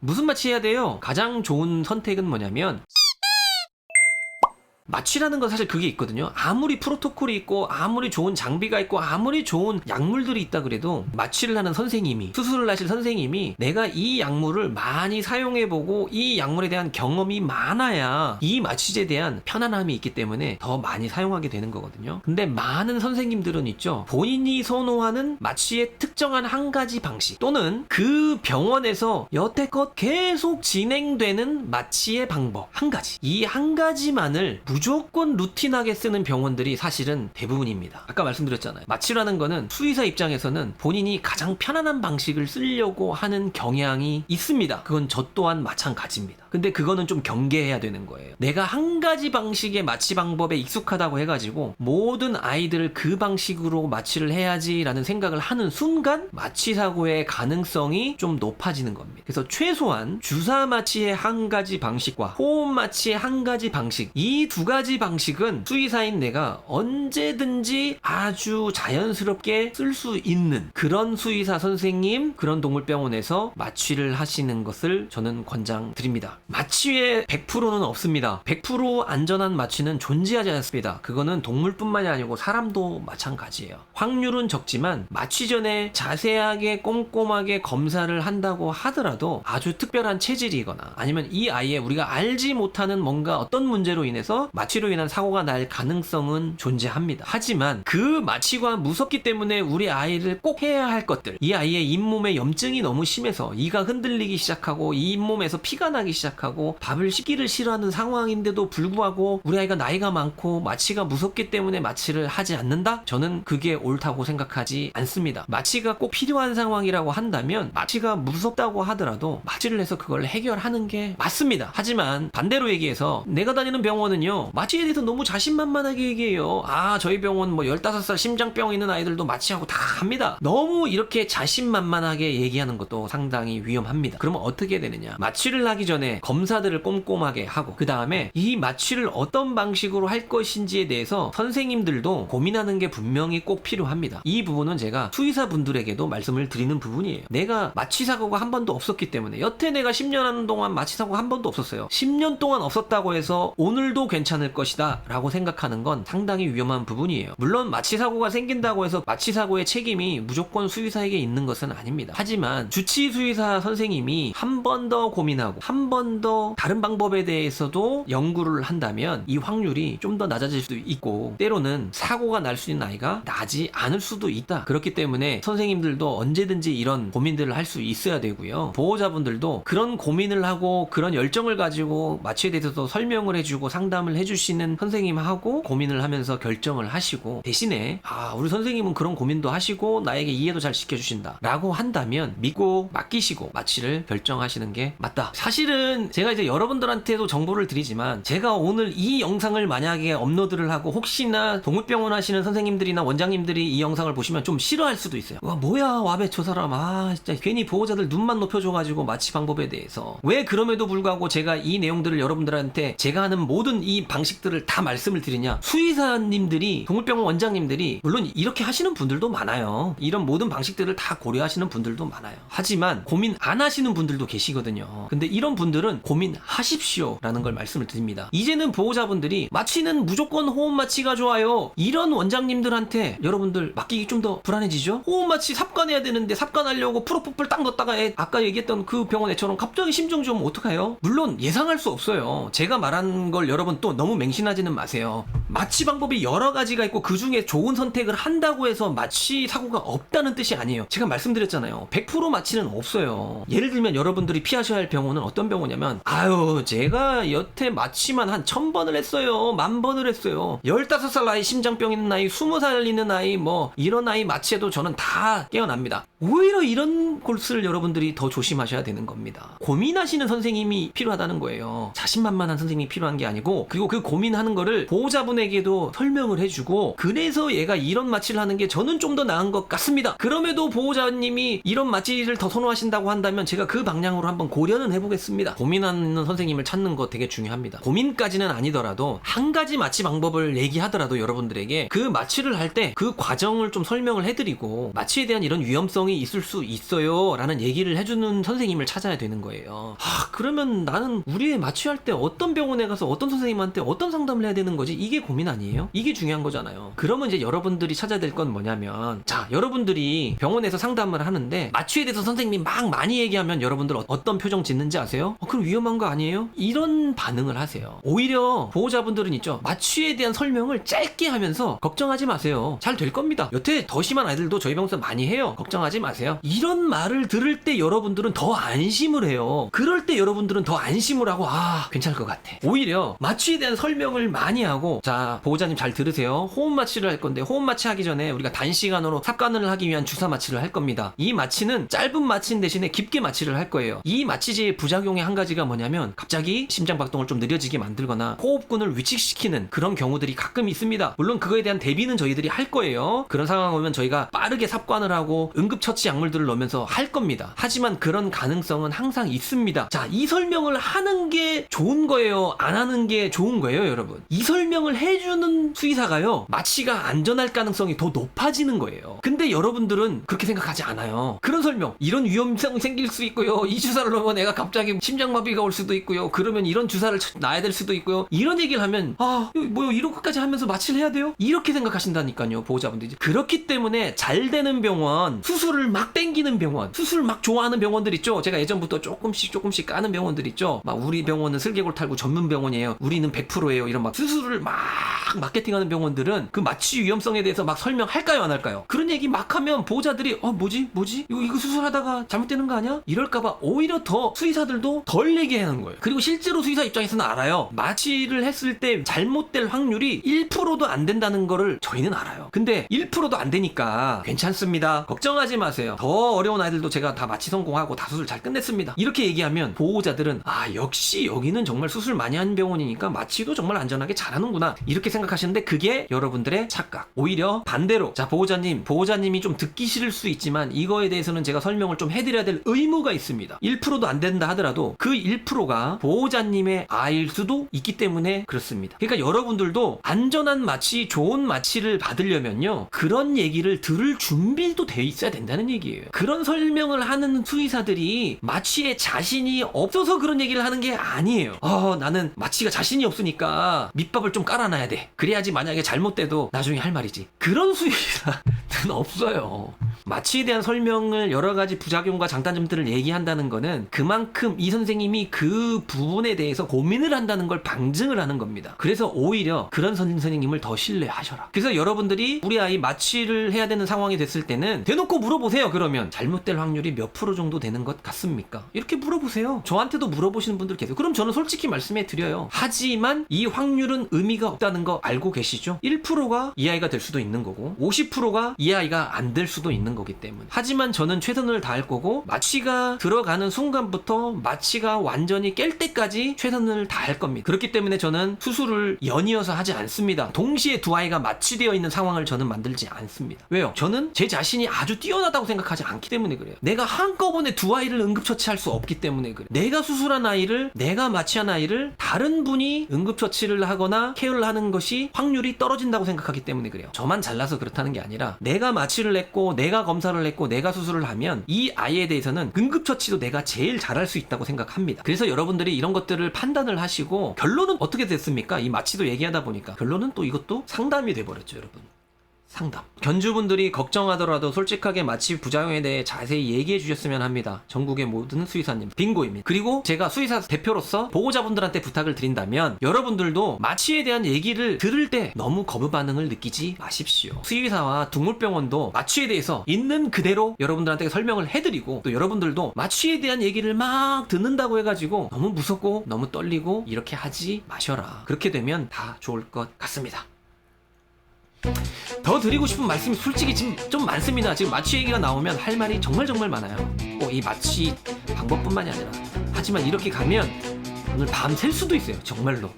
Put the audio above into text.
무슨 마취 해야 돼요? 가장 좋은 선택은 뭐냐면 마취라는 건 사실 그게 있거든요. 아무리 프로토콜이 있고 아무리 좋은 장비가 있고 아무리 좋은 약물들이 있다 그래도 마취를 하는 선생님이, 수술을 하실 선생님이 내가 이 약물을 많이 사용해보고 이 약물에 대한 경험이 많아야 이 마취제에 대한 편안함이 있기 때문에 더 많이 사용하게 되는 거거든요. 근데 많은 선생님들은 있죠, 본인이 선호하는 마취의 특정한 한 가지 방식 또는 그 병원에서 여태껏 계속 진행되는 마취의 방법 한 가지, 이 한 가지만을 무조건 루틴하게 쓰는 병원들이 사실은 대부분입니다. 아까 말씀드렸잖아요. 마취라는 거는 수의사 입장에서는 본인이 가장 편안한 방식을 쓰려고 하는 경향이 있습니다. 그건 저 또한 마찬가지입니다. 근데 그거는 좀 경계해야 되는 거예요. 내가 한 가지 방식의 마취 방법에 익숙하다고 해가지고 모든 아이들을 그 방식으로 마취를 해야지 라는 생각을 하는 순간 마취 사고의 가능성이 좀 높아지는 겁니다. 그래서 최소한 주사 마취의 한 가지 방식과 호흡 마취의 한 가지 방식, 이 두 가지 방식은 수의사인 내가 언제든지 아주 자연스럽게 쓸 수 있는 그런 수의사 선생님, 그런 동물병원에서 마취를 하시는 것을 저는 권장드립니다. 마취에 100%는 없습니다. 100% 안전한 마취는 존재하지 않습니다. 그거는 동물뿐만이 아니고 사람도 마찬가지예요. 확률은 적지만 마취 전에 자세하게 꼼꼼하게 검사를 한다고 하더라도 아주 특별한 체질이거나 아니면 이 아이의 우리가 알지 못하는 뭔가 어떤 문제로 인해서 마취로 인한 사고가 날 가능성은 존재합니다. 하지만 그 마취가 무섭기 때문에 우리 아이를 꼭 해야 할 것들, 이 아이의 잇몸에 염증이 너무 심해서 이가 흔들리기 시작하고 이 잇몸에서 피가 나기 시작하고 밥을 씻기를 싫어하는 상황인데도 불구하고 우리 아이가 나이가 많고 마취가 무섭기 때문에 마취를 하지 않는다? 저는 그게 옳다고 생각하지 않습니다. 마취가 꼭 필요한 상황이라고 한다면 마취가 무섭다고 하더라도 마취를 해서 그걸 해결하는 게 맞습니다. 하지만 반대로 얘기해서 내가 다니는 병원은요, 마취에 대해서 너무 자신만만하게 얘기해요. 아, 저희 병원 뭐 15살 심장병 있는 아이들도 마취하고 다 합니다. 너무 이렇게 자신만만하게 얘기하는 것도 상당히 위험합니다. 그러면 어떻게 되느냐, 마취를 하기 전에 검사들을 꼼꼼하게 하고 그 다음에 이 마취를 어떤 방식으로 할 것인지에 대해서 선생님들도 고민하는 게 분명히 꼭 필요합니다. 이 부분은 제가 수의사분들에게도 말씀을 드리는 부분이에요. 내가 마취 사고가 한 번도 없었기 때문에, 여태 내가 10년 하는 동안 마취 사고가 한 번도 없었어요. 10년 동안 없었다고 해서 오늘도 괜찮을 것이다 라고 생각하는 건 상당히 위험한 부분이에요. 물론 마취 사고가 생긴다고 해서 마취 사고의 책임이 무조건 수의사에게 있는 것은 아닙니다. 하지만 주치 수의사 선생님이 한 번 더 고민하고 한 번 더 다른 방법에 대해서도 연구를 한다면 이 확률이 좀 더 낮아질 수도 있고 때로는 사고가 날 수 있는 아이가 나지 않을 수도 있다. 그렇기 때문에 선생님들도 언제든지 이런 고민들을 할 수 있어야 되고요. 보호자분들도 그런 고민을 하고 그런 열정을 가지고 마취에 대해서도 설명을 해주고 상담을 해주시는 선생님하고 고민을 하면서 결정을 하시고, 대신에 우리 선생님은 그런 고민도 하시고 나에게 이해도 잘 시켜주신다 라고 한다면 믿고 맡기시고 마취를 결정하시는 게 맞다. 사실은 제가 이제 여러분들한테도 정보를 드리지만, 제가 오늘 이 영상을 만약에 업로드를 하고 혹시나 동물병원 하시는 선생님들이나 원장님들이 이 영상을 보시면 좀 싫어할 수도 있어요. 와, 뭐야 와베 저 사람, 진짜 괜히 보호자들 눈만 높여줘가지고 마취 방법에 대해서 왜 그럼에도 불구하고 제가 이 내용들을 여러분들한테 제가 하는 모든 이 방식들을 다 말씀을 드리냐. 수의사님들이, 동물병원 원장님들이 물론 이렇게 하시는 분들도 많아요. 이런 모든 방식들을 다 고려하시는 분들도 많아요. 하지만 고민 안 하시는 분들도 계시거든요. 근데 이런 분들은 고민하십시오 라는 걸 말씀을 드립니다. 이제는 보호자분들이 마취는 무조건 호흡 마취가 좋아요, 이런 원장님들한테 여러분들 맡기기 좀 더 불안해지죠. 호흡 마취 삽관해야 되는데 삽관하려고 프로포폴 딱 넣었다가 아까 얘기했던 그 병원 애처럼 갑자기 심정 좀 어떡해요? 물론 예상할 수 없어요. 제가 말한 걸 여러분 또 너무 맹신하지는 마세요. 마취 방법이 여러 가지가 있고 그 중에 좋은 선택을 한다고 해서 마취 사고가 없다는 뜻이 아니에요. 제가 말씀드렸잖아요. 100% 마취는 없어요. 예를 들면 여러분들이 피하셔야 할 병원은 어떤 병원이냐면, 제가 여태 마취만 한 1000번을 했어요. 10,000번을 했어요. 15살 나이 심장병 있는 아이, 20살 있는 아이, 뭐 이런 아이 마취해도 저는 다 깨어납니다. 오히려 이런 곳을 여러분들이 더 조심하셔야 되는 겁니다. 고민하시는 선생님이 필요하다는 거예요. 자신만만한 선생님이 필요한 게 아니고, 그리고 그 고민하는 거를 보호자분의 그분에게도 설명을 해주고 그래서 얘가 이런 마취를 하는 게 저는 좀 더 나은 것 같습니다. 그럼에도 보호자님이 이런 마취를 더 선호하신다고 한다면 제가 그 방향으로 한번 고려는 해보겠습니다. 고민하는 선생님을 찾는 거 되게 중요합니다. 고민까지는 아니더라도 한 가지 마취 방법을 얘기하더라도 여러분들에게 그 마취를 할 때 그 과정을 좀 설명을 해드리고 마취에 대한 이런 위험성이 있을 수 있어요 라는 얘기를 해주는 선생님을 찾아야 되는 거예요. 그러면 나는 우리 애 마취할 때 어떤 병원에 가서 어떤 선생님한테 어떤 상담을 해야 되는 거지? 이게 고민 아니에요? 이게 중요한 거잖아요. 그러면 이제 여러분들이 찾아야 될 건 뭐냐면, 자, 여러분들이 병원에서 상담을 하는데 마취에 대해서 선생님이 막 많이 얘기하면 여러분들 어떤 표정 짓는지 아세요? 그럼 위험한 거 아니에요? 이런 반응을 하세요. 오히려 보호자분들은 있죠, 마취에 대한 설명을 짧게 하면서 걱정하지 마세요, 잘 될 겁니다, 여태 더 심한 아이들도 저희 병원에서 많이 해요, 걱정하지 마세요, 이런 말을 들을 때 여러분들은 더 안심을 해요. 그럴 때 여러분들은 더 안심을 하고 괜찮을 것 같아. 오히려 마취에 대한 설명을 많이 하고, 자, 보호자님 잘 들으세요. 호흡 마취를 할 건데 호흡 마취 하기 전에 우리가 단시간으로 삽관을 하기 위한 주사 마취를 할 겁니다. 이 마취는 짧은 마취인 대신에 깊게 마취를 할 거예요. 이 마취제의 부작용의 한 가지가 뭐냐면 갑자기 심장 박동을 좀 느려지게 만들거나 호흡근을 위축시키는 그런 경우들이 가끔 있습니다. 물론 그거에 대한 대비는 저희들이 할 거예요. 그런 상황 오면 저희가 빠르게 삽관을 하고 응급처치 약물들을 넣으면서 할 겁니다. 하지만 그런 가능성은 항상 있습니다. 자, 이 설명을 하는 게 좋은 거예요, 안 하는 게 좋은 거예요, 여러분? 이 설명을 해주는 수의사가요, 마취가 안전할 가능성이 더 높아지는 거예요. 근데 여러분들은 그렇게 생각하지 않아요. 그런 설명, 이런 위험성이 생길 수 있고요, 이 주사를 넣으면 애가 갑자기 심장마비가 올 수도 있고요, 그러면 이런 주사를 놔야 될 수도 있고요, 이런 얘기를 하면 뭐요, 이런 것까지 하면서 마취를 해야 돼요? 이렇게 생각하신다니까요, 보호자분들이. 그렇기 때문에 잘 되는 병원, 수술을 막 땡기는 병원, 수술 막 좋아하는 병원들 있죠. 제가 예전부터 조금씩 까는 병원들 있죠. 막 우리 병원은 슬개골 탈구 전문 병원이에요, 우리는 100%예요 이런 막 수술을 막 마케팅하는 병원들은 그 마취 위험성에 대해서 막 설명할까요, 안 할까요? 그런 얘기 막 하면 보호자들이 뭐지? 이거 수술하다가 잘못되는 거 아니야? 이럴까봐 오히려 더 수의사들도 덜 얘기하는 거예요. 그리고 실제로 수의사 입장에서는 알아요. 마취를 했을 때 잘못될 확률이 1%도 안 된다는 거를 저희는 알아요. 근데 1%도 안 되니까 괜찮습니다, 걱정하지 마세요, 더 어려운 아이들도 제가 다 마취 성공하고 다 수술 잘 끝냈습니다, 이렇게 얘기하면 보호자들은 역시 여기는 정말 수술 많이 하는 병원이니까 마취도 정말 안전하게 잘하는구나, 이렇게 생각하시는데 그게 여러분들의 착각. 오히려 반대로, 자, 보호자님이 좀 듣기 싫을 수 있지만 이거에 대해서는 제가 설명을 좀 해드려야 될 의무가 있습니다. 1%도 안 된다 하더라도 그 1%가 보호자님의 아이일 수도 있기 때문에 그렇습니다. 그러니까 여러분들도 안전한 마취, 좋은 마취를 받으려면요, 그런 얘기를 들을 준비도 돼 있어야 된다는 얘기예요. 그런 설명을 하는 수의사들이 마취에 자신이 없어서 그런 얘기를 하는 게 아니에요. 나는 마취가 자신이 없으니까 밑밥을 좀 깔아놔야 돼, 그래야지 만약에 잘못돼도 나중에 할 말이지, 그런 수의사는 없어요. 마취에 대한 설명을 여러 가지 부작용과 장단점들을 얘기한다는 거는 그만큼 이 선생님이 그 부분에 대해서 고민을 한다는 걸 방증을 하는 겁니다. 그래서 오히려 그런 선생님을 더 신뢰하셔라. 그래서 여러분들이 우리 아이 마취를 해야 되는 상황이 됐을 때는 대놓고 물어보세요. 그러면 잘못될 확률이 몇 프로 정도 되는 것 같습니까? 이렇게 물어보세요. 저한테도 물어보시는 분들 계세요. 그럼 저는 솔직히 말씀해 드려요. 하지만 이 확률은 의미가 없다는 거 알고 계시죠? 1%가 이 아이가 될 수도 있는 거고 50%가 이 아이가 안 될 수도 있는 거기 때문에. 하지만 저는 최선을 다할 거고 마취가 들어가는 순간부터 마취가 완전히 깰 때까지 최선을 다할 겁니다. 그렇기 때문에 저는 수술을 연이어서 하지 않습니다. 동시에 두 아이가 마취되어 있는 상황을 저는 만들지 않습니다. 왜요? 저는 제 자신이 아주 뛰어나다고 생각하지 않기 때문에 그래요. 내가 한꺼번에 두 아이를 응급처치할 수 없기 때문에 그래요. 내가 수술한 아이를, 내가 마취한 아이를 다른 분이 응급처치를 하거나 케어를 하는 것이 확률이 떨어진다고 생각하기 때문에 그래요. 저만 잘나서 그렇다는 게 아니라 내가 마취를 했고 내가 검사를 했고 내가 수술을 하면 이 아이에 대해서는 응급처치도 내가 제일 잘할 수 있다고 생각합니다. 그래서 여러분들이 이런 것들을 판단을 하시고 결론은 어떻게 됐습니까? 이 마취도 얘기하다 보니까 결론은 또 이것도 상담이 돼버렸죠, 여러분. 상담. 견주분들이 걱정하더라도 솔직하게 마취 부작용에 대해 자세히 얘기해 주셨으면 합니다. 전국의 모든 수의사님 빙고입니다. 그리고 제가 수의사 대표로서 보호자분들한테 부탁을 드린다면 여러분들도 마취에 대한 얘기를 들을 때 너무 거부 반응을 느끼지 마십시오. 수의사와 동물병원도 마취에 대해서 있는 그대로 여러분들한테 설명을 해드리고, 또 여러분들도 마취에 대한 얘기를 막 듣는다고 해가지고 너무 무섭고 너무 떨리고 이렇게 하지 마셔라. 그렇게 되면 다 좋을 것 같습니다. 더 드리고 싶은 말씀이 솔직히 지금 좀 많습니다. 지금 마취 얘기가 나오면 할 말이 정말 많아요. 이 마취 방법뿐만이 아니라. 하지만 이렇게 가면 오늘 밤 샐 수도 있어요, 정말로.